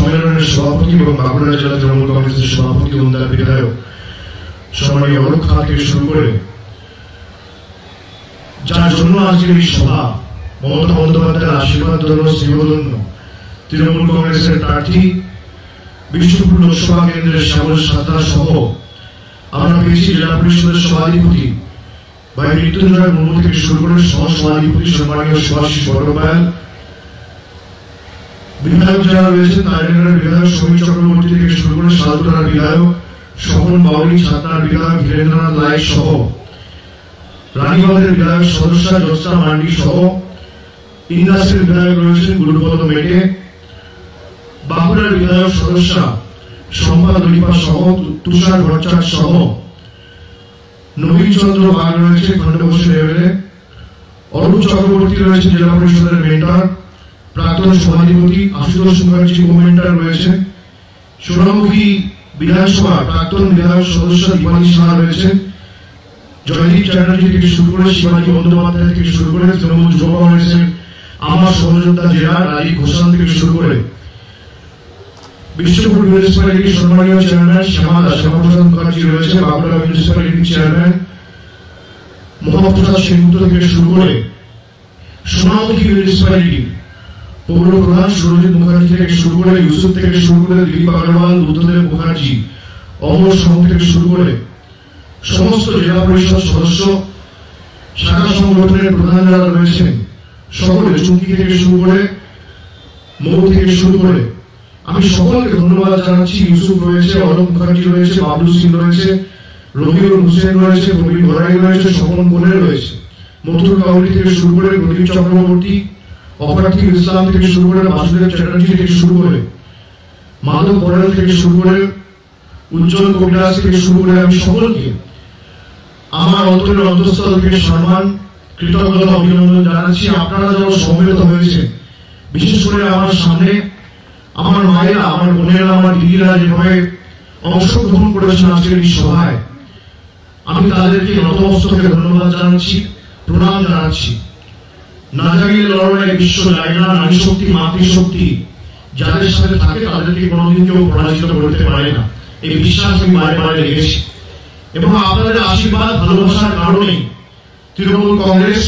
সম্মেলনের সভাপতি এবং বাঁকুড়া জেলা তৃণমূল কংগ্রেসের সভাপতি ওমদার বিধায়ক সম্মানীয় অরূপ খাঁ থেকে শুরু করে যার জন্য আজকের এই সভা, মমতা বন্দ্যোপাধ্যায়ের আশীর্বাদ ধন্য শ্রীবধন্য তৃণমূল কংগ্রেসের প্রার্থী বিষ্ণুপুর লোকসভা কেন্দ্রের শ্যামল সাঁতরা সহ আমরা পেয়েছি জেলা পরিষদের সভাধিপতি ভাই মৃত্যুঞ্জয় মুর্মু থেকে শুরু করে সহ সভাধিপতি সম্মানীয় সুভাষিস বন্দ্যোপাধ্যায়, বিধায়ক যারা রয়েছেন তাইনের বিধায়ক সমীর চক্রবর্তী থেকে শুরু করে সালতোরার বিধায়ক স্বপন বাউলি, ছাতনার বিধায়ক ধীরেন্দ্রনাথ লাইক সহ রানীবাঁধের বিধায়ক সদস্যা জ্যোৎস্না মান্ডি সহ ইন্দাসের বিধায়ক রয়েছেন গুরুপদ মেটে, বাঁকুড়ার বিধায়ক সদস্যা সম্পা দলিপা সহ তুষার ভট্টাচার্য সহ নবীন চন্দ্র বাগ রয়েছে খণ্ডঘোষের এমএলএ, অরূপ চক্রবর্তী রয়েছে জেলা পরিষদের মেন্টর, প্রাক্তন সভাধিপতি আশুতোষ মুখার্জি কোমেন্টার রয়েছে, সোনামুখী বিধানসভার প্রাক্তন বিধায়ক সদস্য দীপালি সাহা রয়েছে, জয়দীপ চ্যাটার্জি থেকে শুরু করে শিবাজী বন্দ্যোপাধ্যায় থেকে শুরু করে তৃণমূল যুব কংগ্রেসের আমার সহযোদ্ধা জেলা রাজীব ঘোষাল থেকে শুরু করে বিষ্ণুপুর মিউনিসিপ্যালিটির সম্মানীয় চেয়ারম্যান শ্যামাপ্রসাদ মুখার্জি রয়েছে, বাঁকুড়া মিউনিসিপ্যালিটির চেয়ারম্যান মহাপ্রসাদ সেনগুপ্ত থেকে শুরু করে সোনামুখী মিউনিসিপ্যালিটি পৌর প্রধান সুরজিৎ মুখার্জি থেকে শুরু করে ইউসুফ থেকে শুরু করে দিলীপ আগরওয়াল, বুদ্ধদেব মুখার্জি, অমর সাহু থেকে শুরু করে সমস্ত জেলা পরিষদ সদস্য, শাখা সংগঠনের প্রধান যারা রয়েছেন সকলে, চুমকি থেকে শুরু করে মৌ থেকে শুরু করে আমি সকলকে ধন্যবাদ জানাচ্ছি। ইউসুফ রয়েছে, অলোক মুখার্জি রয়েছে, বাবলু সিং রয়েছে, রবিউল হোসেন রয়েছে, প্রবীণ ঘরাই রয়েছে, স্বপন কোলে রয়েছে, মথুর কাউরি থেকে শুরু করে প্রদীপ চক্রবর্তী, অপার্থিব ইসলাম থেকে শুরু করে বাসুদেব চ্যাটার্জি থেকে শুরু করে মাধব বড়াল থেকে শুরু করে উজ্জ্বল কবিরাজ থেকে শুরু করে আমি সকলকে আমার অন্তরের অন্তঃস্থল থেকে সম্মান, কৃতজ্ঞতা, অভিনন্দন জানাচ্ছি। আপনারা যারা সম্মিলিত হয়েছে, বিশেষ করে আমার সামনে আমার মায়েরা, আমার বোনেরা, আমার দিদিরা যেভাবে অংশগ্রহণ করেছেন আজকের এই সভায়, আমি তাদেরকে নতমস্তকে ধন্যবাদ জানাচ্ছি, প্রণাম জানাচ্ছি। না জাগিয়ে লড়াই বিশ্ব যায় না, নারী শক্তি, মাতৃশক্তি যাদের সাথে থাকে তাদেরকে কোনোদিন কেউ পরাজিত করতে পারে না, এই বিশ্বাস আমি বারে বারে রেখেছি। এবং আপনাদের আশীর্বাদ, ভালোবাসার কারণে তৃণমূল কংগ্রেস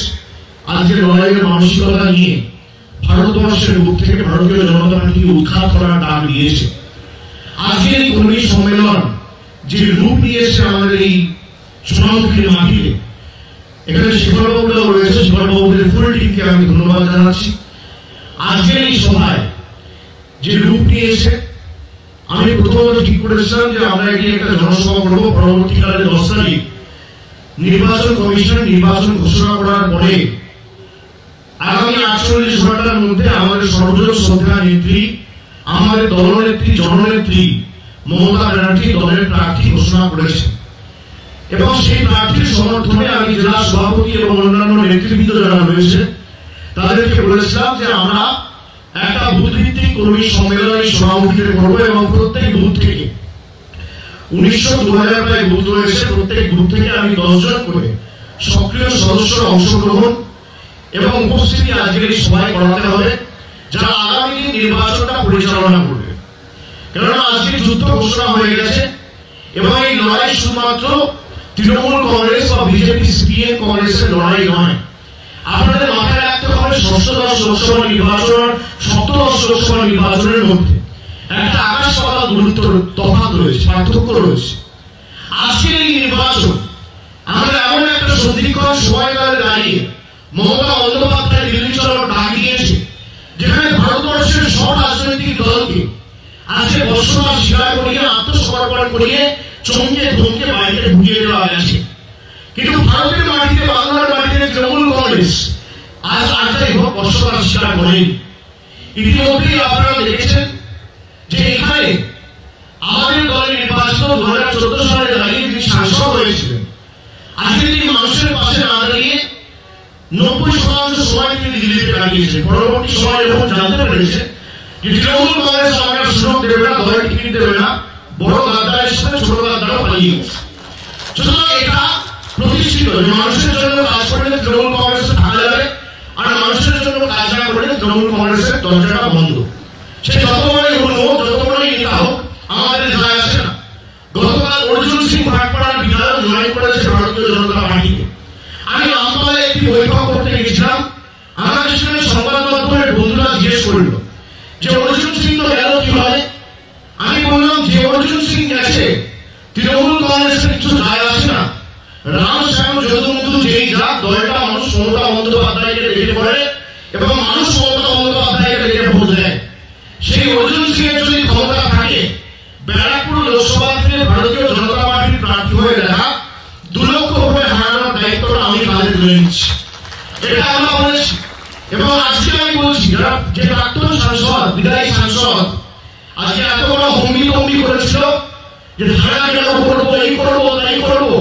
আজকের লড়াইয়ের মানসিকতা নিয়ে ভারতবর্ষের বুক থেকে ভারতীয় জনতা পার্টিকে উৎখাত করার ডাক দিয়েছে। আজকের এই কর্মী সম্মেলন যে রূপ নিয়েছে আমাদের এই সোনামুখীর মাটিতে, এখানে শিববাবুরাও রয়েছে, শিববাবুদের ফুল টিমকে আমি ধন্যবাদ জানাচ্ছি। আজকের এই সভায় যে রূপ নিয়েছে, আমি প্রথমত ঠিক করেছিলাম যে আমরা এগিয়ে একটা জনসভা করবো, পরবর্তীকালে 10 তারিখ নির্বাচন কমিশন নির্বাচন ঘোষণা করার পরে আগামী 48 ঘন্টার মধ্যে আমাদের সর্বজন শ্রদ্ধা নেত্রী, আমাদের দলনেত্রী, জননেত্রী মমতা ব্যানার্জি দলের প্রার্থী ঘোষণা করেছে। এবং সেই প্রার্থীর সমর্থনে আমি জেলা সভাপতি এবং অন্যান্য নেতৃবৃন্দ যারা রয়েছে তাদেরকে বলেছিলাম যে আমরা একটা বুথ ভিত্তিক কর্মী সম্মেলন সোনামুখীতে করবো এবং প্রত্যেক বুথ থেকে 1900-2000 প্রায় বুথ রয়েছে, প্রত্যেক বুথ থেকে আমি 10 জন করে সক্রিয় সদস্যরা অংশগ্রহণ এবং উপস্থিতি আজকের এই সভায় করাতে হবে, যারা আগামী দিন নির্বাচনটা পরিচালনা করবে। কেননা আজকে যুদ্ধ ঘোষণা হয়ে গেছে এবং এই লড়াই শুধুমাত্র তৃণমূল কংগ্রেস বা বিজেপি সিপিএম কংগ্রেসের লড়াই নয়। আপনাদের মাথায় রাখতে হবে 6দশ লোকসভা নির্বাচন, 7দশ লোকসভা নির্বাচনের মধ্যে একটা আকাশ পাতাল গুরুত্ব তফাৎ রয়েছে, পার্থক্য রয়েছে। আজকের এই নির্বাচন আমরা এমন একটা সন্ধিক্ষণ সময়কালে দাঁড়িয়ে মমতা বন্দ্যোপাধ্যায় দিল্লি চলার ডাক দিয়েছে, যেখানে ভারতবর্ষের সব রাজনৈতিক দলকে আজকে বর্ষমান স্বীকার করিয়ে, আত্মসমর্পণ করিয়ে, চমকে ধমকে বাড়িতে ঢুকিয়ে দেওয়া গেছে। কিন্তু ভারতের মাটিতে, বাংলার মাটিতে তৃণমূল কংগ্রেস আজ যাই হোক বর্ষমান স্বীকার করেন। ইতিমধ্যেই আপনারা দেখেছেন যে এখানে আমাদের দলের নির্বাচন 2014 সালে দাঁড়িয়ে তিনি সাংসদ হয়েছিলেন। আজকে তিনি মানুষের পাশে না দাঁড়িয়ে 90% সময় তিনি দিল্লিতে কাটিয়েছেন। পরবর্তী সময় যখন জানতে পেরেছে যে তৃণমূল কংগ্রেস আমাকে সুযোগ দেবে না, দলের টিকিট দেবে না, বড় গাদ্দারের সাথে ছোট গাদ্দারও পালিয়ে গেছে। সুতরাং এটা প্রতিষ্ঠিত যে মানুষের জন্য কাজ করলে তৃণমূল কংগ্রেসে থাকা যাবে, আর মানুষের জন্য কাজ না করলে তৃণমূল কংগ্রেসের দরজাটা বন্ধ। সে যত বড়ই হল, যত সিং তো গেল কিভাবে? আমি বললাম যে অর্জুন সিং গেছে তৃণমূল কংগ্রেসের কিছু যায় আসে না। রাম শ্যাম যদুমধু যেই যাক, দলটা মানুষ মমতা বন্দ্যোপাধ্যায়কে দেখে পড়ে এবং মানুষ মমতা বন্দ্যোপাধ্যায়কে দেখে ভোট দেয়। সেই অর্জুন সিং এর যদি ক্ষমতা থাকে, ব্যারাকপুর লোকসভা থেকে ভারতীয় জনতা পার্টির প্রার্থী হয়ে দেখা 2 লক্ষ ভোটে হারানোর দায়িত্বটা আমি কাঁধে তুলে নিচ্ছি। এটা আমরা বলেছি এবং আজকে আমি বলছি, যে প্রাক্তন সাংসদ, বিদায়ী সাংসদ আজকে এত বড় হম্বি করেছিল যে ধারা কেন করবো, এই করবো, তাই করবো,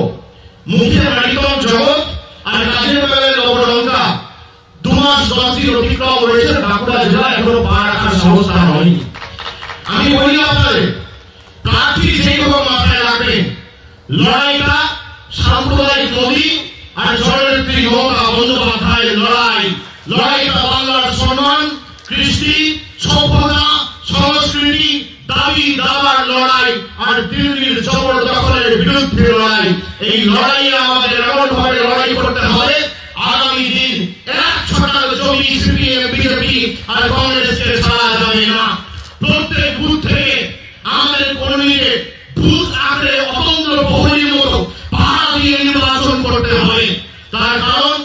মুখে মানিকম জগৎ আর কাজের বেলায় লবলঙ্কা, 2 মাস 10 দিন অতিক্রম হয়েছে, বাঁকুড়া জেলা এখনো পা রাখার সংস্থা হয়নি। আমি বলি আপনাদের, প্রার্থী যেভাবে মাথায় রাখবেন, লড়াইটা সাম্প্রদায়িক মোদী আর জননেত্রী মমতা বন্দ্যোপাধ্যায়ের লড়াইটা বাংলার সম্মান, কৃষ্টি, সভ্যতা, সংস্কৃতি, দাবি দাবার লড়াই আর দিল্লির জবরদখলের বিরুদ্ধে লড়াই। এই লড়াইয়ে আমাদের এমন ভাবে লড়াই করতে হবে, আগামী দিন 1 ছটাল জমি সিপিএম, বিজেপি আর কংগ্রেসকে ছাড়া যাবে না। প্রত্যেক বুথ থেকে আমাদের কর্মীদের বুথ আঁকড়ে অতন্ত্র প্রহরীর মতো পাহারা দিয়ে নির্বাচন করতে হবে। তার কারণ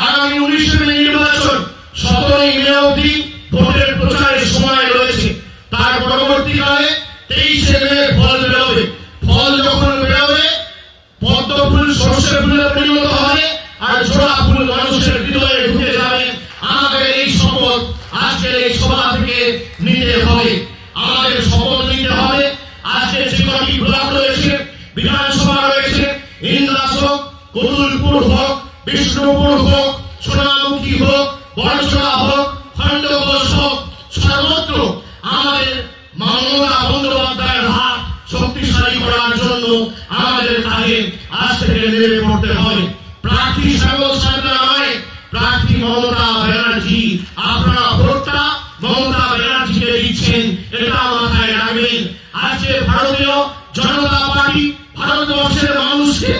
আগামী 19 মে নির্বাচন, 17 মে অবধি ভোটের প্রচারের সময় রয়েছে। তার পরবর্তীকালে 23 মে ফল বেরোবে। ফল যখন বেরোবে, পদ্ম ফুল সর্ষে ফুলে পরিণত হবে আর জোড়া ফুল মানুষের হৃদয়ে ঢুকে যাবে। আমাদের এই শপথ আজকের এই সভা থেকে নিতে হবে। আমাদের শপথ নিতে হবে। আজকে যে কটি ব্লক রয়েছে, বিধানসভা রয়েছে, ইন্দ্রাস হোক, কতুলপুর হোক, বিষ্ণুপুর হোক, সোনামুখী হোক, বড়জোড়া হোক, খণ্ডঘোষ হোক, সর্বত্র আমাদের মমতা বন্দ্যোপাধ্যায়ের হাত শক্তিশালী করার জন্য আমাদের কাজে আজ থেকে নেমে পড়তে হবে। প্রার্থী শ্যামল সাঁতরা নয়, প্রার্থী মমতা ব্যানার্জি। আপনারা ভোটটা মমতা ব্যানার্জিকে দিচ্ছেন, এটা মাথায় রাখবেন। আজকে ভারতীয় জনতা পার্টি ভারতবর্ষের মানুষকে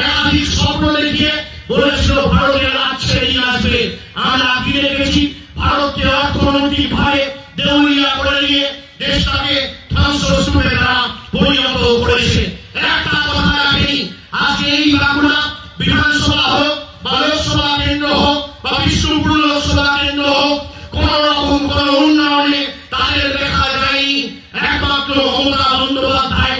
একাধিক স্বপ্ন দেখিয়ে বলেছিল ভারতের রাজ ছেড়ে নিয়ে আসবে। আমরা কি দেখেছি? ভারতকে অর্থনৈতিক ভাবে দেউলিয়া করে নিয়ে দেশটাকে ধ্বংসস্তূপে তারা পরিণত করেছে। একটা কথা রাখেনি, আজকে এই বাঁকুড়া বিধানসভা হোক বা লোকসভা কেন্দ্র হোক বা বিষ্ণুপুর লোকসভা কেন্দ্র হোক, কোন রকম কোন উন্নয়নে তাদের দেখা যায়নি। একমাত্র মমতা বন্দ্যোপাধ্যায়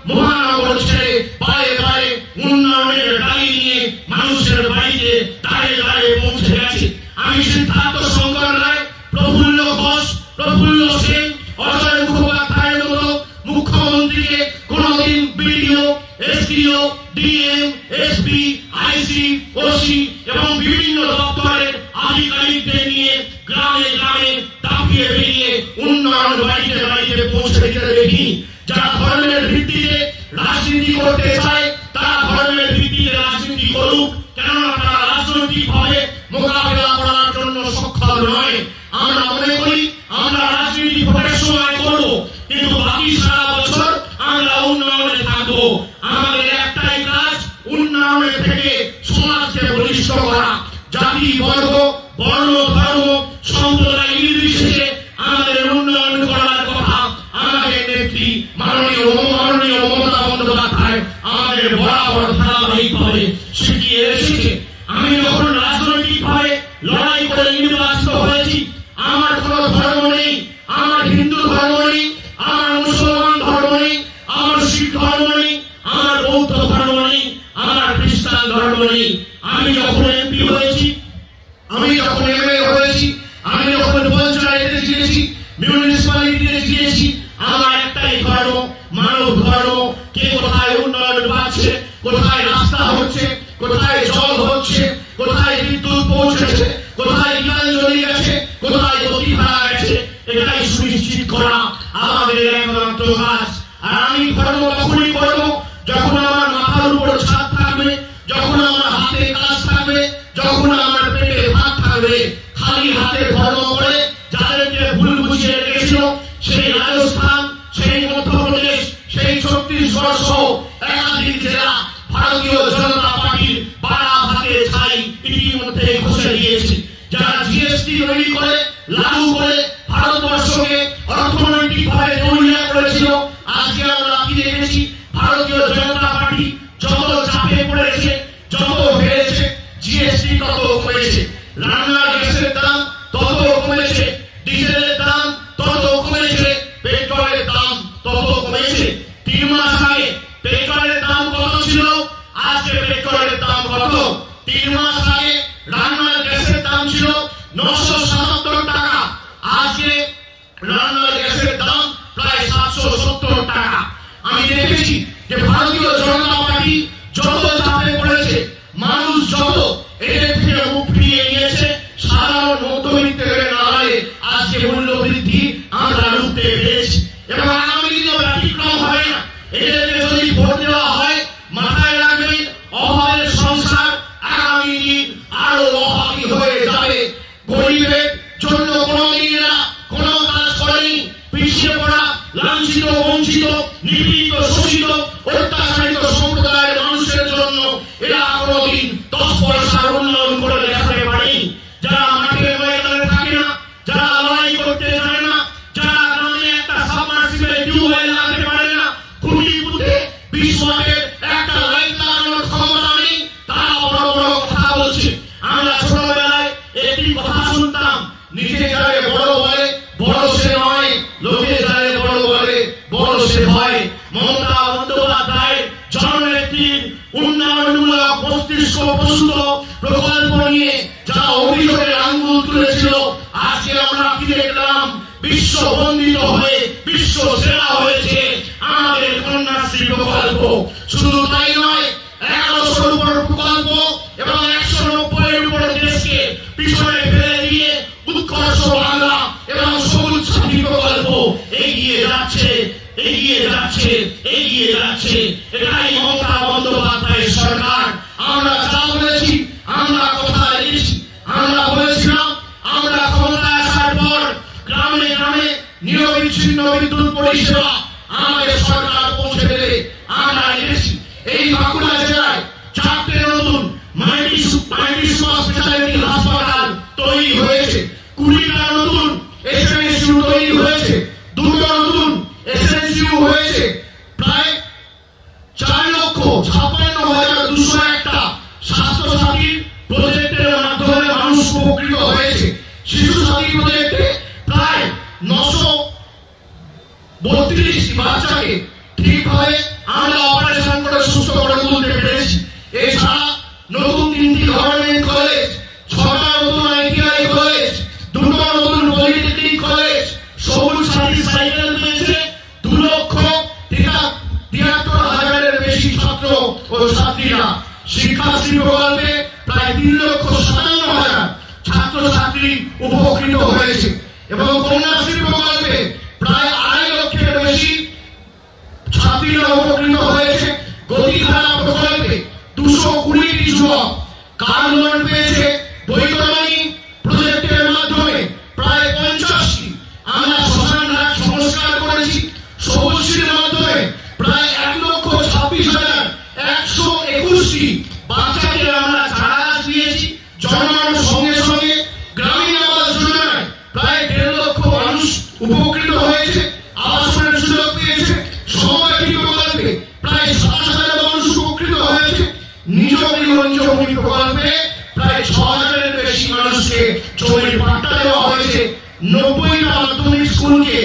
মহানগর ছেড়ে পায়ে পায়ে উন্নয়নের গাড়ি নিয়ে মানুষের বাড়িতে দাঁড়িয়ে দাঁড়িয়ে পৌঁছে গেছে। আমি সিদ্ধার্থ শঙ্কর রায়, প্রফুল্ল ঘোষ, প্রফুল্ল সেন, অজয় মুখোপাধ্যায়ের মতো মুখ্যমন্ত্রীকে কোনদিন বিডিও, এসডিও, ডিএম, এসপি, আইসি, ওসি এবং বিভিন্ন দপ্তরের আধিকারিকদের নিয়ে গ্রামে গ্রামে দাপিয়ে বেরিয়ে উন্নয়ন বাড়িতে বাড়িতে পৌঁছে দিতে দেখি। যারা ধর্মের ভিত্তিতে রাজনীতি করতে চায় তারা ধর্মের ভিত্তিতে রাজনীতি করুক, কেননা তারা রাজনৈতিক ভাবে মোকাবিলা করার জন্য সক্ষম নয়। আমরা মনে করি আমরা রাজনীতি ভোটের সময় করবো, কিন্তু বাকি সারা বছর আমরা উন্নয়নে থাকবো। আমাদের একটাই কাজ, উন্নয়নের থেকে সমাজকে বলিষ্ঠ করা। জাতি, বর্গ, বর্ণ, ধর্ম, সম্প্রদায় নির্বিশেষে আমাদের উন্নয়ন করার কথা আমাদের নেত্রী মাননীয় মমতা বন্দ্যোপাধ্যায় আমাদের বরাবর ধারাবাহিকভাবে শিখিয়ে এসেছে। আমি যখন রাজনৈতিক ভাবে লড়াই করে নির্বাচিত হয়েছি, আমার কোন ধর্ম নেই, আমার হিন্দু ধর্ম নেই, আমার মুসলমান ধর্ম নেই, আমার শিখ ধর্ম নেই, আমার বৌদ্ধ ধর্ম নেই, আমার খ্রিস্টান ধর্ম নেই। আমি যখন এমপি হয়েছি, আমি যখন এমএলএ হয়েছি, আমি যখন পঞ্চায়েতে গিয়েছি, মিউনিসিপ্যালিটিতে গিয়েছি, আমার একটাই ধর্ম, মানব ধর্ম। কে কোথায় উন্নয়ন পাচ্ছে, কোথায় রাস্তা হচ্ছে, কোথায় জল হচ্ছে, কোথায় বিদ্যুৎ পৌঁছেছে, কোথায় গীতাঞ্জলি গেছে, কোথায় গতিধারা গেছে, এটাই সুনিশ্চিত করা আমাদের একমাত্র কাজ। আর আমি ধর্ম তখনই করবো যখন আমার মাথার উপর ছাদ থাকবে, যখন আমার হাতে কাজ থাকবে, যখন আমার পেটে ভাত থাকবে। খালি হাতে ধর্ম করে যাদেরকে ভুল বুঝিয়ে রেখেছিল, সেই রাজস্থান, সেই মধ্যপ্রদেশ, সেই ছত্তিশগড় সহ একাধিক জেলা ভারতীয় জনতা পার্টির বাড়া ভাতে ছাই ইতিমধ্যে ঘষে দিয়েছে। যারা জিএসটি তৈরি করে লাগু করে ভারতবর্ষ ভারতবর্ষকে অর্থনৈতিকভাবে দেউলিয়া করেছিল। আজকে আমরা কি দেখেছি? ভারতীয় জনতা পার্টি যত চাপে পড়েছে, যত বেড়েছে, জিএসটি তত কমেছে, রান্নার গ্যাসের দাম তত কমেছে, ডিজেলের দাম তত কমেছে, পেট্রোলের দাম তত কমেছে। 3 মাস আগে পেট্রোলের দাম কত ছিল? আজকে পেট্রোলের দাম কত? 3 মাস আগে রান্নার গ্যাসের দাম ছিল 977 টাকা, আজকে রান্নার গ্যাসের দাম প্রায় 770 টাকা। আমি দেখেছি যে ভারতীয় জনতা পার্টি যত চাপে পড়েছে, মানুষ যত এদের থেকে মুখ ফিরিয়ে নিয়েছে, সাধারণ মধ্যবিত্তের নাড়ায় আজকে মূল্য বৃদ্ধি আমরা রুখতে পেরেছি। এবং আগামী দিনেও ব্যতিক্রম হবে না। এদেরকে যদি ভোট দেওয়া হয়, মাথায় রাখবেন, অভাবের সংসার আগামী দিন আরো অভাবী হয়ে যাবে। গরিবের জন্য কোনোদিন এরা কোনো কাজ করেনি। পিছিয়ে পড়া, লাঞ্ছিত, বঞ্চিত, নিপীড়িত, শোষিত, অত্যাচারিত সম্প্রদায়ের মানুষের জন্য এরা কোনোদিন 10 পয়সার উন্নয়ন করে দেখাতে পারেনি। যারা মাঠে ময়দানে থাকে না, যারা লড়াই করতে জানে না, যারা গ্রামে একটা সাবমার্সিবল টিউবওয়েল লাগাতে পারে না, খুঁটি পুঁতে 20 ওয়াটের একটা লাইট লাগানোর ক্ষমতা নেই, তারা বড় বড় কথা বলছে। আমরা ছোটবেলায় একটি কথা শুনতাম, নিজে যারে বড় বলে বড় সে নয়, লোকে যারে বড় বলে বড় সে হয়। মমতা বন্দ্যোপাধ্যায় জননেত্রীর উন্নয়নমূলক মস্তিষ্ক প্রসূত প্রকল্প নিয়ে যারা অভিযোগের আঙ্গুল তুলেছিল, আজকে আমরা কি দেখলাম? বিশ্ব বন্দিত হয়ে বিশ্ব সেরা হয়েছে আমাদের কন্যাশ্রী প্রকল্প। শুধু তাই নয়, 1100-র উপর প্রকল্প এবং 190-এর উপর দেশকে পিছনে ফেলে দিয়ে উৎকর্ষ বাংলা এবং সবুজ সাথী প্রকল্প এগিয়ে যাচ্ছে, এগিয়ে যাচ্ছে, এগিয়ে যাচ্ছে। এটাই মমতা বন্দ্যোপাধ্যায়ের সরকার। আমরা যা বলেছি, আমরা কথা দিয়েছি, আমরা বলেছিলাম আমরা ক্ষমতায় আসার পর গ্রামে গ্রামে নিরবিচ্ছিন্ন বিদ্যুৎ পরিষেবা আমাদের সরকার পৌঁছে দেবে। আমরা এনেছি। এই বাঁকুড়া জেলায় 4টে নতুন মাল্টি সুপার স্পেশালিটি হাসপাতাল তৈরি হয়েছে, 20টা নতুন এসএনএসইউ তৈরি হয়েছে, 2টো নতুন এসএনএসইউ হয়েছে, প্রায় 4,56,201টা স্বাস্থ্যসাথী প্রজেক্টের মাধ্যমে মানুষ উপকৃত হয়েছে। শিশু সাথী প্রজেক্টে প্রায় 932 বাচ্চাকে ঠিকভাবে আমরা অপারেশন করে সুস্থ করে তুলতে পেরেছি। এছাড়া নতুন 3টি গভর্নমেন্ট কলেজ, 6টা নতুন আইটিআই কলেজ, 2টো নতুন পলিটেকনিক কলেজ, সবুজ সাথী সাইকেল পেয়েছে 2,73,000-এর বেশি ছাত্র ও ছাত্রীরা। শিক্ষাশ্রী প্রকল্পে প্রায় 3,57,000 ছাত্রছাত্রী উপকৃত হয়েছে এবং কন্যাশ্রী প্রকল্পে প্রায় 2.5 লক্ষের বেশি ছাত্রীরা উপকৃত হয়েছে। গতিধারা প্রকল্পে 220টি যুবক কার লোন পেয়েছে। বৈতরণী প্রজেক্টের মাধ্যমে প্রায় 50টি। আমরা শ্মশান ঘাট সংস্কার করেছি। সবুজশ্রীর মাধ্যমে প্রায় 1,26,121টি বাচ্চাকে আমরা চারা গাছ দিয়েছি। জন্মানোর সঙ্গে সঙ্গে গ্রামীণ আবাস যোজনায় প্রায় 1.5 লক্ষ মানুষ উপকৃত হয়েছে, আবাসনের সুযোগ পেয়েছে। সমবায়ী প্রকল্পে প্রায় 27,000 মানুষ উপকৃত হয়েছে। নিজ গৃহজমি প্রকল্পে প্রায় 6,000-এর বেশি মানুষকে জমির পাট্টা দেওয়া হয়েছে। 90টা মাধ্যমিক স্কুলকে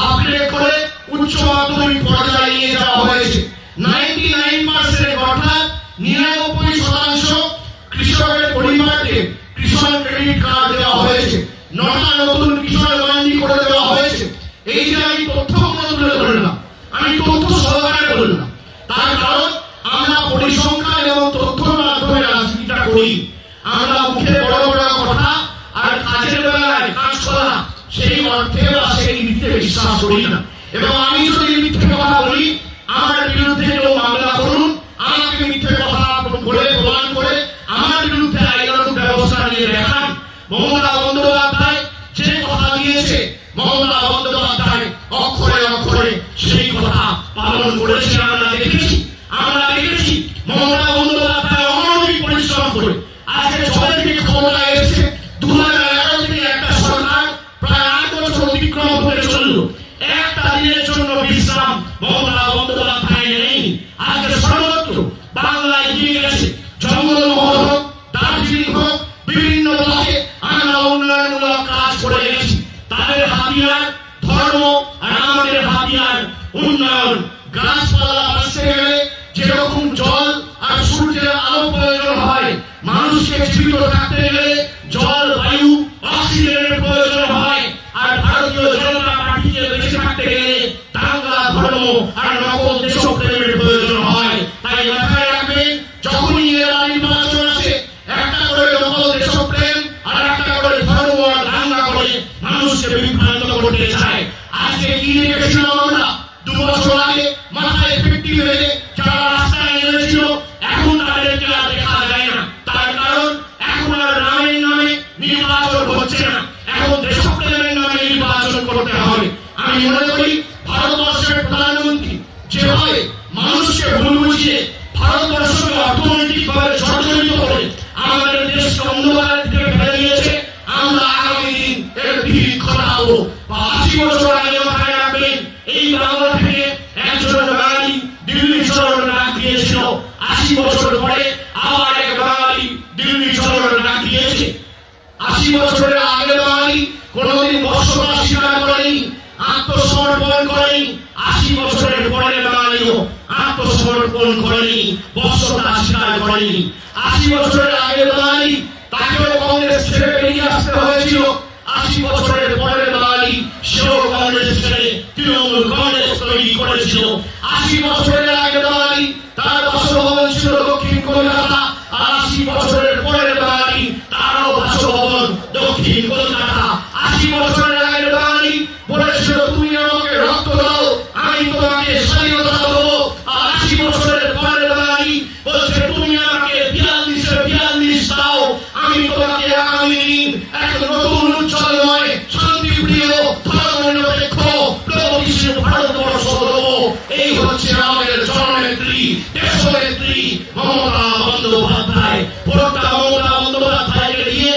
আপগ্রেড করে উচ্চ মাধ্যমিক পর্যায়ে নিয়ে যাওয়া হয়েছে। 99% অর্থাৎ 99% কৃষকের পরিবারকে কৃষক ক্রেডিট কার্ড দেওয়া হয়েছে। 9টা নতুন কৃষক মান্ডি করে দেওয়া হয়েছে। এই যে আমি তথ্য তুলে ধরলাম, আমি তথ্য সহকারে বললাম, তার কারণ আমরা পরিসংখ্যান এবং তথ্যের মাধ্যমে রাজনীতিটা করি। আমরা মুখে বড় বড় কথা আর কাজের বেলায় কাজ করা, সেই অর্থে বা সেই নীতিতে বিশ্বাস করি না। এবং আমি যদি মিথ্যে কথা বলি, আমার বিরুদ্ধে কেউ মামলা করুন, আমাকে মিথ্যে কথা বলে প্রমাণ করে আমার বিরুদ্ধে আইনানুগ ব্যবস্থা নিয়ে দেখান। মমতা বন্দ্যোপাধ্যায় যে কথা দিয়েছে, মমতা বন্দ্যোপাধ্যায় অক্ষরে অক্ষরে সেই কথা পালন করেছে। আমরা দেখেছি মমতা বন্দ্যোপাধ্যায় অমানবিক পরিশ্রম করে আজকে সবাই থেকে ক্ষমতায় এসেছে। 2011 থেকে একটা সরকার প্রায় 8 বছর অতিক্রম দিনের জন্য বিশ্রাম মমতা বন্দ্যোপাধ্যায় নেই। আজকে সর্বত্র বাংলায় দিয়ে গেছে, জঙ্গলমহল হোক, দার্জিলিং হোক, বিভিন্ন ব্লকে আমরা উন্নয়নমূলক কাজ করে গেছি। তাদের হাতিয়ার ধর্ম আর আমাদের হাতিয়ার উন্নয়ন। গাছপালা বাঁচতে গেলে যেরকম জল আর সূর্যের আলো প্রয়োজন হয়, মানুষকে জীবিত থাকতে গেলে জল, বায়ু, অক্সিজেনের প্রয়োজন হয়। আর ভারতীয় জনতা পার্টিকে বেঁচে থাকতে গেলে দাঙ্গা, ধর্ম আর নকল দেশপ্রেমের প্রয়োজন হয়। তাই মাথায় রাখবেন, যখনই এরা নির্বাচন আসে, একটা করে নকল দেশপ্রেম আর একটা করে ধর্ম আর দাঙ্গা করে মানুষকে বিভ্রান্ত করতে চায়। আজকে কি দেখেছিলাম আমরা 2 বছর আগে মাথায় ফিরতি বেঁধে যারা রাস্তায় নেমেছিল, এখন তাদেরকে আর দেখা যায় না। তার কারণ এখন আর নামের নামে নির্বাচন হচ্ছে না, এখন দেশপ্রেমের নামে নির্বাচন করতে হবে। আমি মনে করি ভারতবর্ষের প্রধানমন্ত্রী যেভাবে মানুষকে ভুল বুঝিয়ে ভারতবর্ষকে অর্থনৈতিকভাবে জর্জরিত করে আমাদের দেশকে অন্ধকারের দিকে ফেলে দিয়েছে, আমরা আগামী দিন এর বিহিত ঘটাবো। 80 বছর আগে মাথায় রাখবেন, এই বাংলা থেকে একজন বাঙালি দিল্লি চলোর ডাক দিয়েছিল। 80 বছর পরে আবার এক বাঙালি দিল্লি চলোর ডাক দিয়েছে। 80 বছরের আগে বাঙালি কোনদিন বর্ষতা স্বীকার করেনি, আত্মসমর্পণ করেনি। 80 বছরের পরে বাঙালিও আত্মসমর্পণ করেনি, বর্ষতা স্বীকার করেনি। 80 বছরের আগে বাঙালি তাকেও কংগ্রেস ছেড়ে বেরিয়ে আসতে হয়েছিল। 80 বছরের পরে বাঙালি সেও কংগ্রেস ছেড়ে তৃণমূল কংগ্রেস তৈরি করেছিল। 80 বছরের আগে বাঙালি তার বাসভবন ছিল দক্ষিণ কলকাতা, আর 80 বছরের পরে বাঙালি তারও বাসভবন দক্ষিণ কলকাতা। 80 বছরের আগে বাঙালি বলেছিল, তুমি আমাকে রক্ত দাও, আমি তোমাকে স্বাধীনতা দেবো। আর 80 বছরের পরে বাঙালি বলছে, তুমি আমাকে 42 দাও, আমি তোমাকে আগামী দিন এক নতুন উজ্জ্বলময় শান্তিপ্রিয় ধর্মনিরপেক্ষ প্রগতিশীল ভারতবর্ষ দেবো। এই হচ্ছে আমাদের জননেত্রী, দেশনেত্রী মমতা বন্দ্যোপাধ্যায়। পুরোটা মমতা বন্দ্যোপাধ্যায়কে দিয়ে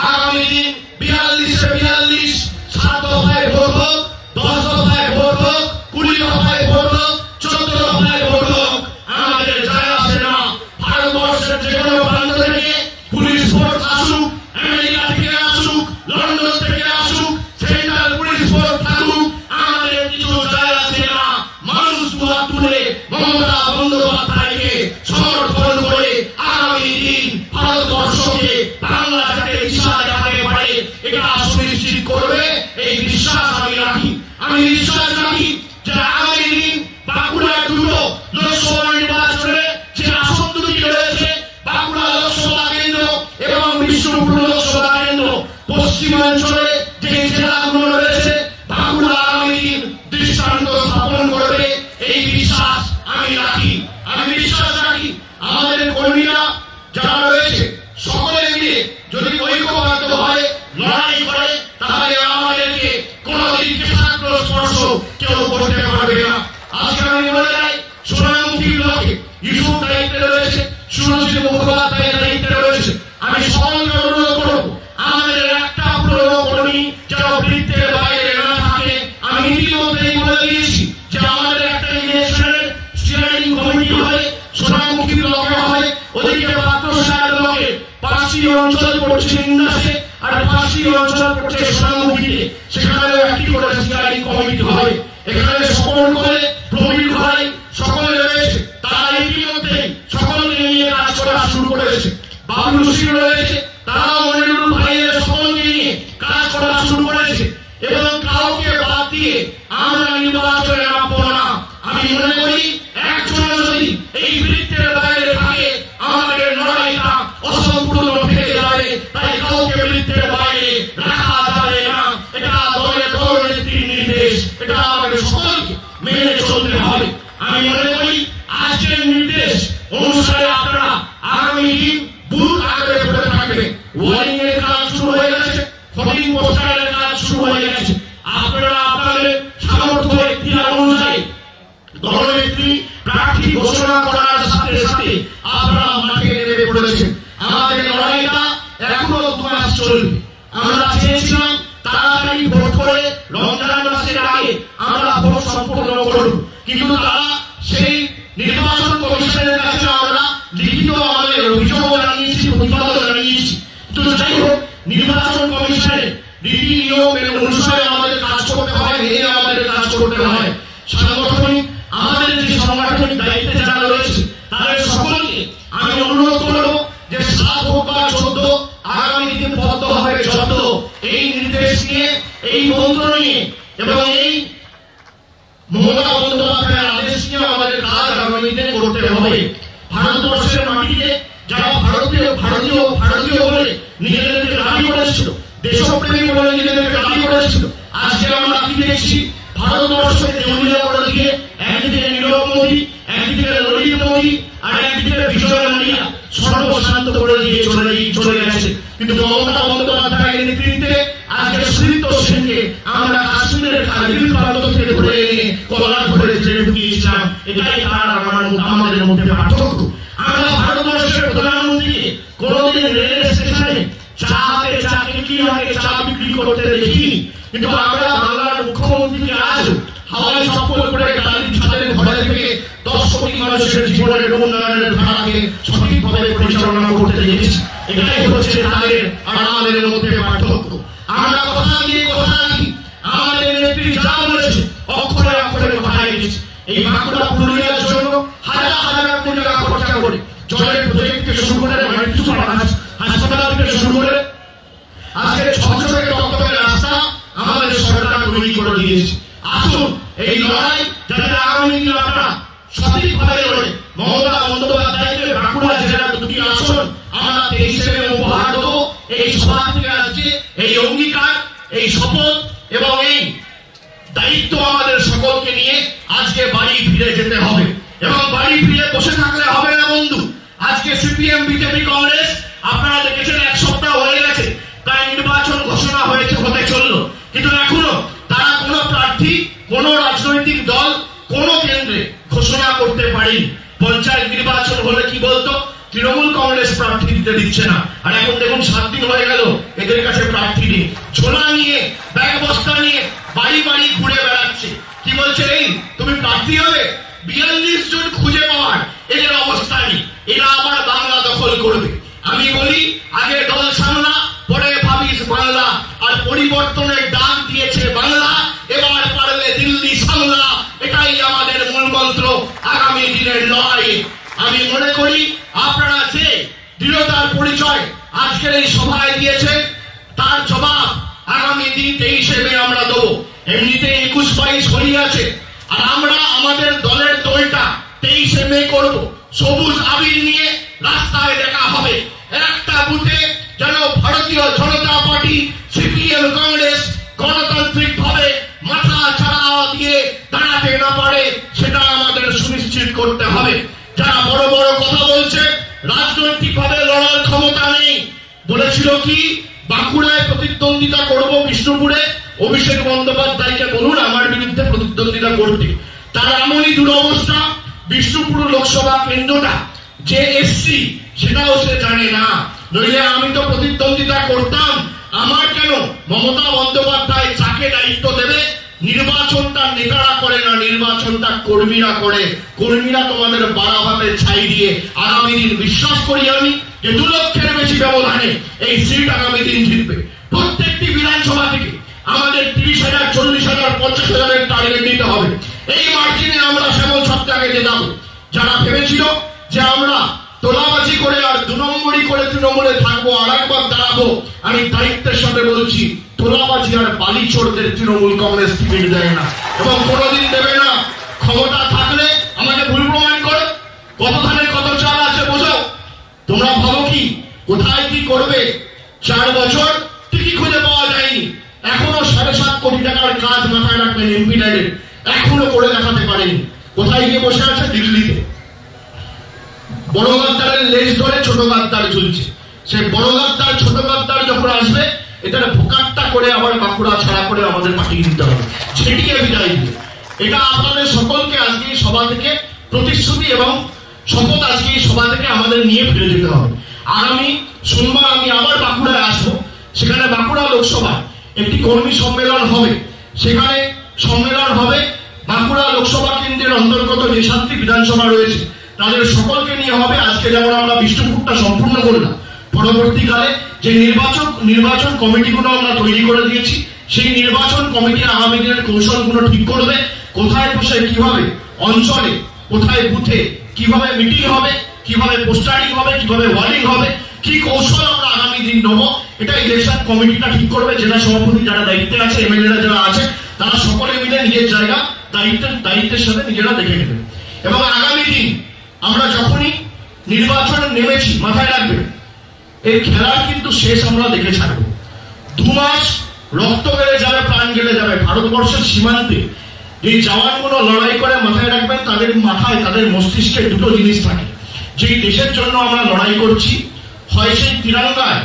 আগামী দিন 42 7 দফায় ভোট হোক, 10 দফায় ভোট হোক, 20 দফায় ভোট হোক, 14 দফায় ভোট হোক, আমাদের যায় আসে না। ভারতবর্ষের যে কোনো প্রান্ত থেকে পুলিশ ফোর্স আসুক, আমেরিকা থেকে আসুক, লন্ডন থেকে আসুক, সেন্ট্রাল পুলিশ ফোর্স থাকুক, আমাদের কিছু যায় আসে না। মানুষ দুহাত তুলে মমতা বন্দ্যোপাধ্যায়কে সমর্থন করে আগামী দিন ভারতবর্ষকে বাংলা যাতে দিশা দেখাতে পারে, এটা সুনিশ্চিত করবে। এই বিশ্বাস আমি রাখি। আমি বিশ্বাস রাখি যে আগামী দিন বাঁকুড়ার 2টো লোকসভা নির্বাচনে যে আসন দুটি রয়েছে, বাঁকুড়া লোকসভা কেন্দ্র এবং বিষ্ণুপুর লোকসভা কেন্দ্র, পশ্চিমাঞ্চলে যে জেলাগুলো রয়েছে, বাঁকুড়া আগামী দিন দৃষ্টান্ত স্থাপন করবে। এই বিশ্বাস আমি রাখি। আমি বিশ্বাস রাখি আমাদের কর্মীরা যারা রয়েছে সকলে মিলে যদি ঐক্যবদ্ধ হয়, লড়াই করে, তাহলে আমাদেরকে কোনদিন কেশাগ্র স্পর্শ কেউ করতে পারবে না। আজকে আমি বলে যাই, সোনামুখী ব্লকে ইস্যুর দায়িত্বে রয়েছে, সুরজিৎ মুখোপাধ্যায়ের দায়িত্বে রয়েছে। আমি সকলকে অনুরোধ করবো, আমাদের একটা পুরনো কর্মী যেন বৃত্তের বাইরে না থাকে। আমি ইতিমধ্যেই বলে দিয়েছি যে আমাদের একটা ইলেকশনের স্টিয়ারিং কমিটি হয়, সোনামুখী ব্লকে হয়, ওদিকে পাত্রসাহেব ব্লকে 5টি অঞ্চল পড়ছে ইন্দাসে, আর 5টি অঞ্চল পড়ছে সোনামুখীতে। সেখানেও একটি করে স্টিয়ারিং কমিটি হবে। এখানে সকল করে প্রবীণ ভাই সকলে রয়েছে, তারা ইতিমধ্যেই সকলকে নিয়ে কাজ করা শুরু করেছে। বাবুল সিং রয়েছে, তারাও মনিরুল ভাইয়ের সকলকে নিয়ে কাজ করা শুরু করেছে। এবং কাউকে বাদ দিয়ে আমরা নির্বাচনে নামবো না। আমি মনে করি একজন যদি এই বৃত্তের বাইরে থাকে, আমাদের লড়াইটা অসম্পূর্ণ থেকে যাবে। তাই কাউকে বৃত্তের বাইরে রাখা যাবে না। এটা দলের দলনেত্রীর নির্দেশ, এটা আমাদের সকলকে মেনে চলতে হবে। আমি মনে করি আজকের নির্দেশ অনুসারে আপনারা আগামী দিন বুথ আগে পড়ে থাকবেন। ওয়ারিং এর কাজ শুরু হয়ে গেছে, ফটিং পোস্টারের কাজ শুরু হয়ে গেছে। আপনারা আপনাদের সামর্থ্য এখতিয়ার অনুযায়ী দলনেত্রী কিন্তু তারা সেই নির্বাচন কমিশনের কাছে আমরা লিখিত আমাদের অভিযোগও জানিয়েছি, প্রতিবাদও জানিয়েছি। কিন্তু যাই হোক, নির্বাচন কমিশনের নীতি নিয়ম অনুসারে আমাদের কাজ করতে হয়, মেনে আমাদের কাজ করতে হয়। সাংগঠনিক আমাদের যে সাংগঠনিক দায়িত্বে যারা রয়েছে তাদের সকলকে আমি অনুরোধ করবো যে 7 হোক বা 14 আগামী দিন পদ্ম হবে যত, এই নির্দেশ নিয়ে, এই মন্ত্র নিয়ে এবং এই মমতা বন্দ্যোপাধ্যায়ের আদেশ নিয়ে আমাদের কাজ আগামী দিনে করতে হবে। ভারতবর্ষের মাটিতে যারা ভারতীয় বলে নিজেদেরকে দাবি করেছিল, দেশপ্রেমী বলে নিজেদেরকে দাবি করেছিল, আজকে আমরা কি দেখছি? ভারতবর্ষকে দেউলিয়া করে দিয়ে একদিকে নীরব মোদী, একদিকে ললিত মোদী, আর একদিকে বিজয় মালিয়া সর্বশান্ত করে দিয়ে চলে গেছে। কিন্তু মমতা বন্দ্যোপাধ্যায়ের নেতৃত্বে আজকে সুদীপ্ত সেনকে আমরা কাশ্মীরের কার্গিল প্রান্ত থেকে ধরে এনে কলার ধরে জেলে ঢুকিয়েছিলাম। এটাই তার আমাদের মধ্যে পার্থক্য। আমরা ভারতবর্ষের প্রধানমন্ত্রীকে কোনোদিন রেল স্টেশনে চা বিক্রি করতে দেখিনি, কিন্তু আমরা বাংলার মুখ্যমন্ত্রীকে আজ হাওয়াই চপ্পল করে গাড়ির ছাদের ঘরে থেকে 10 কোটি মানুষের জীবনের উন্নয়নের ধারাকে সঠিকভাবে পরিচালনা করতে দেখেছি। এটাই হচ্ছে তাদের আর আমাদের মধ্যে পার্থক্য। আমরা কথা দিয়ে কথা রাখি, আমাদের নেত্রী যা বলেছে অক্ষরে অক্ষরে কথা রেখেছি। এই বাঁকুড়া পুরুলিয়ার জন্য হাজার কোটি টাকা খরচা করে জলের প্রজেক্ট থেকে শুরু করে হাসপাতাল থেকে শুরু করে আজকে 600 থেকে টকটকে রাস্তা আমাদের সরকার তৈরি করে দিয়েছে। আসুন এই লড়াই যাতে আগামী দিনে আপনারা সঠিকভাবে লড়ে মমতা বন্দ্যোপাধ্যায়কে বাঁকুড়া জেলার 2টি আসন আমরা 23 উপহার দেবো। এই সভা থেকে আজকে এই অঙ্গীকার, এই শপথ এবং এই দায়িত্ব আমাদের সকলকে নিয়ে আজকে বাড়ি ফিরে যেতে হবে এবং বাড়ি ফিরে বসে থাকলে হবে না বন্ধু। আজকে সিপিএম, বিজেপি, কংগ্রেস আপনারা দেখেছেন 1 সপ্তাহ হয়ে গেছে, প্রায় নির্বাচন ঘোষণা হতে চললো, কিন্তু এখনো তারা কোনো প্রার্থী, কোন রাজনৈতিক দল কোন কেন্দ্রে ঘোষণা করতে পারেনি। পঞ্চায়েত নির্বাচন হলে কি বলতো? তৃণমূল কংগ্রেস প্রার্থী দিতে দিচ্ছে না। আর এখন দেখুন 7 দিন হয়ে গেল এদের কাছে প্রার্থী নেই। ছোলা নিয়ে, ব্যাগ বস্তা নিয়ে বাড়ি বাড়ি ঘুরে বেড়াচ্ছে। কি বলছে? এই তুমি প্রার্থী হবে? 42 জন খুঁজে পাওয়ার এদের অবস্থা নেই। এরা আবার বাংলা দখল করবে। আমি বলি, আগে দল সামলা, পরে ভাবিস বাংলা। আর পরিবর্তনের ডাক দিয়েছে বাংলা, এবার পারলে দিল্লি সামলা। এটাই আমাদের মূল মন্ত্র আগামী দিনের লড়াই। আমি মনে করি আপনারা যে দৃঢ়তার পরিচয় আজকের এই সভায় দিয়েছেন, তার জবাব আগামী দিন 23 মে আমরা দেবো। এমনিতে 21-22 হয়ে আছে, আর আমরা আমাদের দলের দলটা 23 মে করবো। সবুজ আবির নিয়ে রাস্তায় দেখা হবে। একটা বুথে যেন ভারতীয় জনতা পার্টি, সিপিএম, কংগ্রেস গণতান্ত্রিক ভাবে মাথা ছাড়া দিয়ে দাঁড়াতে না পারে, সেটা আমাদের সুনিশ্চিত করতে হবে। যারা বড় বড় কথা বলছে, রাজনৈতিক ভাবে লড়ার ক্ষমতা নেই, বলেছিল কি বাঁকুড়ায় প্রতিদ্বন্দ্বিতা করব বিষ্ণুপুরে, অভিষেক বন্দ্যোপাধ্যায়কে বলুন আমার বিরুদ্ধে প্রতিদ্বন্দ্বিতা করতে। তার এমনই দুরবস্থা, বিষ্ণুপুর লোকসভা কেন্দ্রটা যে এসসি সেটাও সে জানে না। নইলে আমি তো প্রতিদ্বন্দ্বিতা করতাম। আমার কেন মমতা বন্দ্যোপাধ্যায় যাকে দায়িত্ব দেবে, নির্বাচনটা নেতারা করে না, নির্বাচনটা কর্মীরা করে। কর্মীরা তোমাদের বাড়াভাবে ছাই দিয়ে আগামী দিন বিশ্বাস করি আমি যে 2 লক্ষের বেশি ব্যবধানে এই সিট আগামী দিন জিতবে। প্রত্যেকটি বিধানসভা থেকে আমাদের 30,000, 40,000, 50,000 টার্গেট নিতে হবে। এই মার্জিনে আমরা শ্যামল সপ্তাহে জেতাবো। যারা ভেবেছিল যে আমরা তোলাবাজি করে আর 2 নম্বরই করে তৃণমূলে থাকবো, আর একবার দাঁড়াবো, আমি দায়িত্বের সাথে বলছি তোলাবাজি আর বালি চোরদের তৃণমূল কংগ্রেস টিকিট দেয় না এবং কোনোদিন দেবে না। ক্ষমতা থাকলে আমাকে ভুল প্রমাণ করো। কত ধানের কত চাল আছে বোঝাও। তোমরা ভাবো কি কোথায় কি করবে? 4 বছর টিকি খুঁজে পাওয়া যায়নি। এখনো 7.5 কোটি টাকার কাজ মাথায় রাখবেন এমপি লাইনের, এখনো করে দেখাতে পারেনি। কোথায় গিয়ে বসে আছে? দিল্লিতে। বড় গাদ্দারের লেজ ধরে ছোট গাদ্দার ঝুলছে। সেই বড় গাদ্দার ছোট গাদ্দার যখন আসবে, এটার ভোকাটটা করে আবার বাঁকুড়া ছাড়া করে আমাদের পাঠিয়ে দিতে হবে, ছেটিয়ে বিদায় দিয়ে। এটা আপনাদের সকলকে আজকে সভা থেকে প্রতিশ্রুতি এবং শপথ আজকে এই সভা থেকে আমাদের নিয়ে ফিরে যেতে হবে। আগামী সোমবার আমি আবার বাঁকুড়ায় আসবো। সেখানে বাঁকুড়া লোকসভা একটি কর্মী সম্মেলন হবে। সেখানে সম্মেলন হবে বাঁকুড়া লোকসভা কেন্দ্রের অন্তর্গত যে 7টি বিধানসভা রয়েছে তাদের সকলকে নিয়ে হবে। আজকে যেমন আমরা বিষ্ণুপুরটা সম্পূর্ণ করলাম, পরবর্তীকালে যে নির্বাচন কমিটিগুলো আমরা তৈরি করে দিয়েছি, সেই নির্বাচন কমিটি আগামী দিনের কৌশলগুলো ঠিক করবে। কোথায় বসে কিভাবে অঞ্চলে, কোথায় বুথে কিভাবে মিটিং হবে, কিভাবে পোস্টারিং হবে, কিভাবে ওয়ার্ডিং হবে, কি কৌশল আমরা আগামী দিন নেবো, এটা ইলেকশন কমিটিটা ঠিক করবে। জেলা সভাপতি যারা দায়িত্বে আছে, এমএলএরা যারা আছে, তারা সকলে মিলে নিজের জায়গা দায়িত্বের সাথে নিজেরা দেখে নেবেন। এবং আগামী দিন আমরা যখনই নির্বাচন নেমেছি, মাথায় রাখবেন এই খেলার কিন্তু শেষ আমরা দেখে ছাড়বো। 2 মাস রক্ত গেলে যাবে, প্রাণ গেলে যাবে। ভারতবর্ষের সীমান্তে এই জওয়ানগুলো লড়াই করে, মাথায় রাখবেন তাদের মাথায়, তাদের মস্তিষ্কে দুটো জিনিস থাকে। যেই দেশের জন্য আমরা লড়াই করছি, হয় সেই তিরঙ্গায়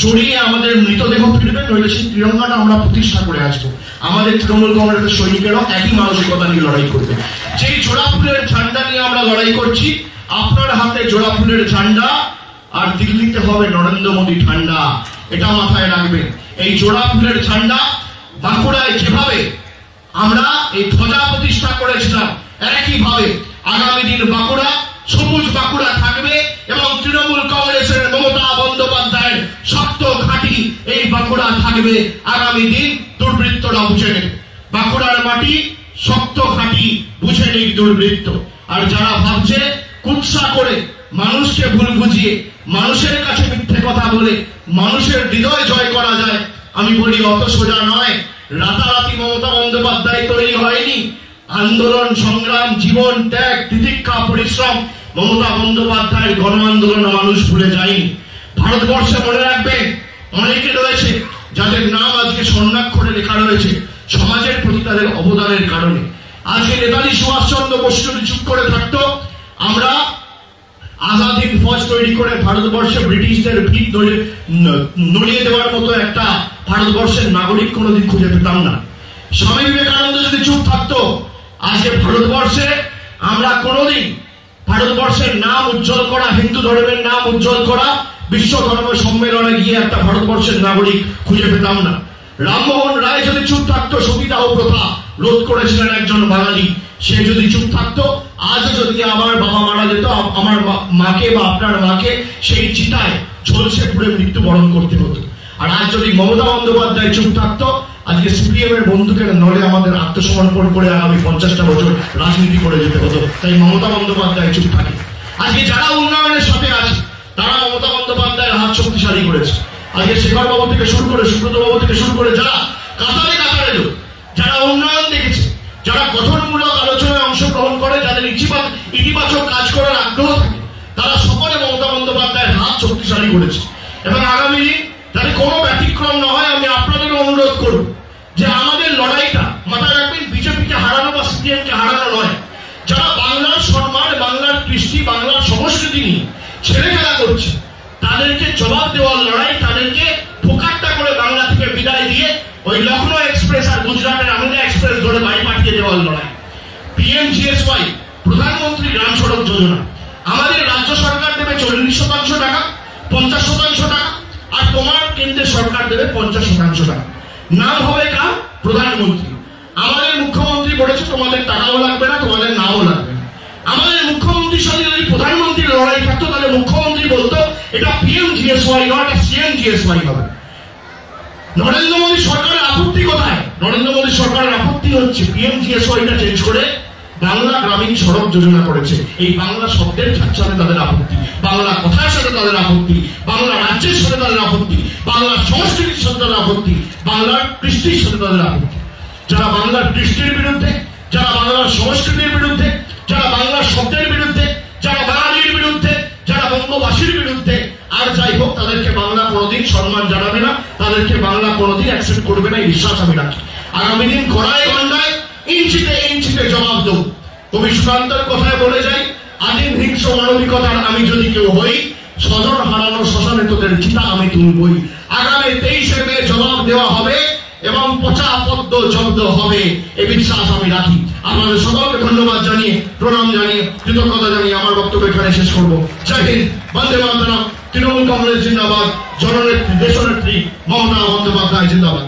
জড়িয়ে আমাদের মৃতদেহ ফিরবে, নইলে সেই তিরঙ্গাটা আমরা প্রতিষ্ঠা করে আসবো। আমাদের তৃণমূল কংগ্রেসের সৈনিকেরাও একই মানসিকতা নিয়ে লড়াই করবে। যেই জোড়া ফুলের ঝান্ডা নিয়ে আমরা লড়াই করছি, আপনার হাতে জোড়া ফুলের ঝান্ডা, আর দিল্লিতে হবে নরেন্দ্র মোদী ঠান্ডা, এটা মাথায় রাখবেন। এই জোড়া ফুলের ঝান্ডা বাঁকুড়ায় যেভাবে আমরা এই ধ্বজা প্রতিষ্ঠা করেছিলাম, একইভাবে আগামী দিন বাঁকুড়া সবুজ বাঁকুড়া থাকবে এবং তৃণমূল কংগ্রেসের মমতা বন্দ্যোপাধ্যায়ের শক্ত ঘাঁটি এই বাঁকুড়া থাকবে। আগামী দিন দুর্বৃত্তরা বুঝে নেবে বাঁকুড়ার মাটি শক্ত ঘাঁটি, বুঝে নেই দুর্বৃত্ত। আর যারা ভাবছে কুৎসা করে, মানুষকে ভুল বুঝিয়ে, মানুষের কাছে মিথ্যে কথা বলে মানুষের হৃদয় জয় করা যায়, আমি বলি অত সোজা নয়। রাতারাতি মমতা বন্দ্যোপাধ্যায় তৈরি হয়নি। আন্দোলন, সংগ্রাম, জীবন ত্যাগ, তিতিক্ষা, পরিশ্রম মমতা বন্দ্যোপাধ্যায়ের গণ আন্দোলন মানুষ ভুলে যায়নি। ভারতবর্ষে মনে রাখবেন অনেকে রয়েছে যাদের নাম আজকে স্বর্ণাক্ষরে লেখা রয়েছে সমাজের প্রতি তাদের অবদানের কারণে। আজকে নেতাজি সুভাষচন্দ্র বসু যদি চুপ করে থাকতো, আমরা আজাদ হিন্দ ফৌজ তৈরি করে ভারতবর্ষে ব্রিটিশদের ভিত নড়িয়ে দেওয়ার মতো একটা ভারতবর্ষের নাগরিক কোনোদিন খুঁজে পেতাম না। স্বামী বিবেকানন্দ যদি চুপ থাকতো, আজকে ভারতবর্ষে আমরা কোনোদিন ভারতবর্ষের নাম উজ্জ্বল করা, হিন্দু ধর্মের নাম উজ্জ্বল করা, বিশ্ব ধর্ম সম্মেলনে গিয়ে একটা ভারতবর্ষের নাগরিক খুঁজে পেতাম না। রামমোহন রায় যদি চুপ থাকতো, সতীদাহ প্রথা রোধ করেছিলেন একজন বাঙালি, সে যদি চুপ থাকতো, আজ যদি আমার বাবা মারা যেত, আমার মাকে বা আপনার মাকে সেই চিতায় ঝলসে পুড়ে মৃত্যুবরণ করতে হতো। আর আজ যদি মমতা বন্দ্যোপাধ্যায় চুপ থাকতো, আজকে সিপিএম এর বন্ধুকের নলে আমাদের আত্মসমর্পণ করে আগামী 50টা বছর রাজনীতি করে যেতে হতো। তাই মমতা বন্দ্যোপাধ্যায় চুপ থাকে। আজকে যারা উন্নয়নের সাথে আছে, তারা মমতা বন্দ্যোপাধ্যায়ের হাত শক্তিশালী করেছে। আজকে শেখর বাবু থেকে শুরু করে, সুব্রত বাবু থেকে শুরু করে যারা কাতারে কাতারে লোক, যারা উন্নয়ন দেখেছে, যারা গঠনমূলক আলোচনায় অংশগ্রহণ করে, যাদের ইতিবাচক কাজ করার আগ্রহ থাকে, তারা সকলে মমতা বন্দ্যোপাধ্যায়ের হাত শক্তিশালী করেছে। এবং আগামী দিন যাতে কোনো ব্যতিক্রম না হয়, আমি আপনাদেরও অনুরোধ করব যে আমাদের লড়াইটা, মাথায় রাখবেন, বিজেপিকে হারানো বা সিপিএমকে হারানো নয়। যারা বাংলার সম্মান, বাংলার কৃষ্টি, বাংলার সংস্কৃতি নিয়ে ছেলে খেলা করছে, তাদেরকে জবাব দেওয়ার লড়াই, তাদেরকে ফোকাট্টা করে বাংলা থেকে বিদায় দিয়ে ওই লখনৌ এক্সপ্রেস আর গুজরাটের আমিনা এক্সপ্রেস ধরে বাড়ি পাঠিয়ে দেওয়ার লড়াই। পিএমজিএসওয়াই, প্রধানমন্ত্রী গ্রাম সড়ক যোজনা, আমাদের রাজ্য সরকার দেবে 40% টাকা, 50% টাকা, আর তোমার কেন্দ্রের সরকার দেবে 50% টাকা। নাম হবে কার? প্রধানমন্ত্রী। আমাদের মুখ্যমন্ত্রী বলেছে তোমাদের টাকাও লাগবে না, তোমাদের নাও লাগবে না। আমাদের মুখ্যমন্ত্রীর সাথে যদি প্রধানমন্ত্রীর লড়াই থাকতো, তাহলে মুখ্যমন্ত্রী বলতো এটা পিএমজিএসওয়াই নয়, এটা সিএমজিএসওয়াই হবে। নরেন্দ্র মোদী সরকারের আপত্তি কোথায়? নরেন্দ্র মোদী সরকারের আপত্তি হচ্ছে পিএমজিএসওয়াইটা চেঞ্জ করে বাংলা গ্রামীণ সড়ক যোজনা করেছে। এই বাংলা শব্দের সাথে তাদের আপত্তি, বাংলা কথার সাথে তাদের আপত্তি, বাংলা রাজ্যের সাথে তাদের আপত্তি, বাংলার সংস্কৃতির সাথে তাদের আপত্তি, বাংলার কৃষ্টির সাথে তাদের আপত্তি। যারা বাংলার কৃষ্টির বিরুদ্ধে, যারা বাংলার সংস্কৃতির বিরুদ্ধে, যারা বাংলার শব্দের বিরুদ্ধে, যারা বাঙালির বিরুদ্ধে, যারা বঙ্গবাসীর বিরুদ্ধে, আর যাই হোক, তাদেরকে বাংলা কোনোদিন সম্মান জানাবে না, তাদেরকে বাংলা কোনোদিন অ্যাকসেপ্ট করবে না, এই বিশ্বাস আমি রাখি। আগামী দিন গড়ায় গন্ডায়, ইঞ্চিতে ইঞ্চিতে জবাব দেব। কবি সুকান্তের কথায় বলে যাই, আদিম হিংস্র মানবিকতার আমি যদি কেউ হই, স্বজন হারানো শ্মশানে তোদের চিতা আমি তুলবই। আগামী 23শে মে জবাব দেওয়া হবে এবং পচা পদ্ম জব্দ হবে, এই বিশ্বাস আমি রাখি। আপনাদের সকলকে ধন্যবাদ জানিয়ে, প্রণাম জানিয়ে, কৃতজ্ঞতা জানিয়ে আমার বক্তব্য এখানে শেষ করবো। জয় হিন্দ, বন্দে মাতরম। তৃণমূল কংগ্রেস জিন্দাবাদ, জননেত্রী, দেশনেত্রী মমতা বন্দ্যোপাধ্যায় জিন্দাবাদ।